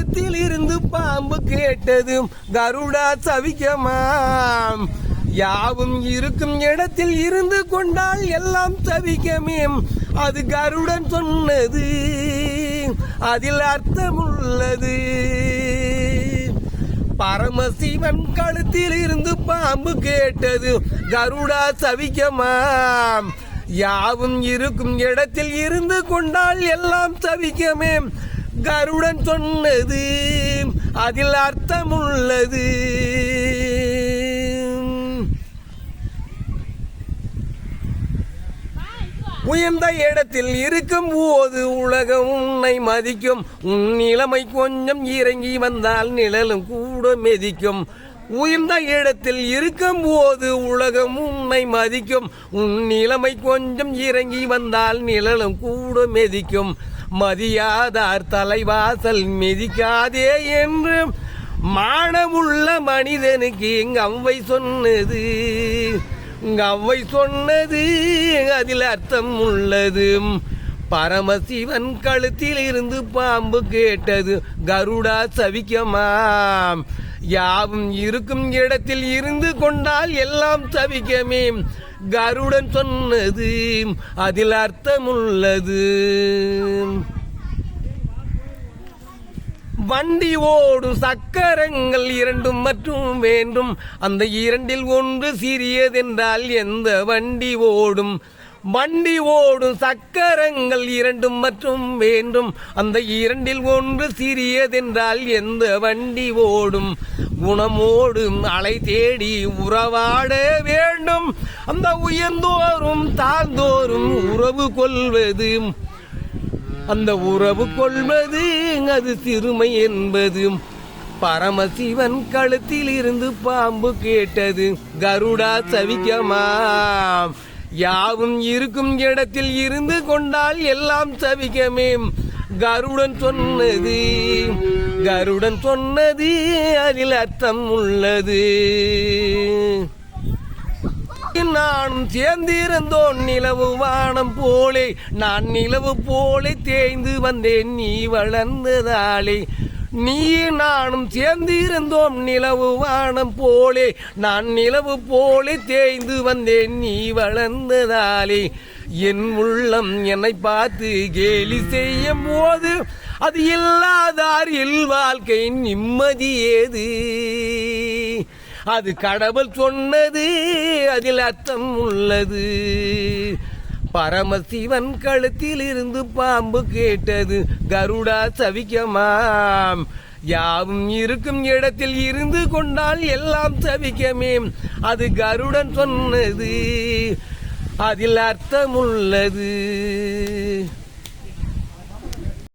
கழுத்தில் இருந்து பாம்பு கேட்டதும் கருடா சவிக்கமாம். யாவும் இருக்கும் இடத்தில் இருந்து கொண்டால் எல்லாம் சவிக்கமே, அது கருடன் சொன்னது, அதில் அர்த்தமுள்ளது. பரமசிவன் கழுத்தில் இருந்து பாம்பு கேட்டது கருடா சவிக்கமாம். யாவும் இருக்கும் இடத்தில் இருந்து கொண்டால் எல்லாம் சவிக்கமே, கருடன் சொன்னது, அதில் அர்த்தமுள்ளது. உயர்ந்த இடத்தில் இருக்கும் போது உலகம் உன்னை மதிக்கும். உன் நிலைமை கொஞ்சம் இறங்கி வந்தால் நிழலும் கூட மிதிக்கும். உயர்ந்த இடத்தில் இருக்கும் போது உலகம் உன்னை மதிக்கும். உன் நிலைமை கொஞ்சம் இறங்கி வந்தால் நிழலும் கூட மிதிக்கும். மதியாதார் தலைவாசல் மிதிக்காதே என்று மானமுள்ள மனிதனுக்கு எங்க அவ்வை சொன்னது, அவ்வை சொன்னது, அதில் அர்த்தம் உள்ளது. பரமசிவன் கழுத்தில் இருந்து பாம்பு கேட்டது கருடா சவிக்கமாம். யாவும் இருக்கும் இடத்தில் இருந்து கொண்டால் எல்லாம் சவிக்கமே, கருடன் சொன்னது, அதில் அர்த்தமுள்ளது. வண்டி ஓடும் சக்கரங்கள் இரண்டும் மற்றும் வேண்டும். அந்த இரண்டில் ஒன்று சிறியதென்றால் எந்த வண்டி ஓடும்? வண்டி ஓடும் சக்கரங்கள் இரண்டும் மற்றும் வேண்டும். அந்த இரண்டில் ஒன்று சிறியதென்றால் எந்த வண்டி ஓடும்? குணமோடும் அலை தேடி உறவாட வேண்டும். அந்த உயர்ந்தோறும் தாழ்ந்தோறும் உறவு கொள்வது, அந்த உறவு கொள்வது அது சிறுமை என்பது. பரமசிவன் கழுத்தில் இருந்து பாம்பு கேட்டது கருடா சவிக்கமாம். யாவும் இருக்கும் இடத்தில் இருந்து கொண்டால் எல்லாம் சவிக்கமே, கருடன் சொன்னது, கருடன் சொன்னது, அதில் அர்த்தம் உள்ளது. நானும் சேர்ந்திருந்தோம் நிலவு வானம் போலே, நான் நிலவு போலே தேய்ந்து வந்தேன் நீ வளர்ந்ததாலே. நீ நானும் சேர்ந்திருந்தோம் நிலவு வானம் போலே, நான் நிலவு போலே தேய்ந்து வந்தேன் நீ வளர்ந்ததாலே. என் உள்ளம் என்னை பார்த்து கேலி செய்யும் போது அது இல்லாதார் எல் வாழ்க்கை நிம்மதி ஏது? அது கடவுள் சொன்னது, அதில் அர்த்தம் உள்ளது. பரமசிவன் கழுத்தில் இருந்து பாம்பு கேட்டது கருடா சவிக்கமாம். யாவும் இருக்கும் இடத்தில் இருந்து கொண்டால் எல்லாம் சவிக்கமே, அது கருடன் சொன்னது, அதில் அர்த்தமுள்ளது.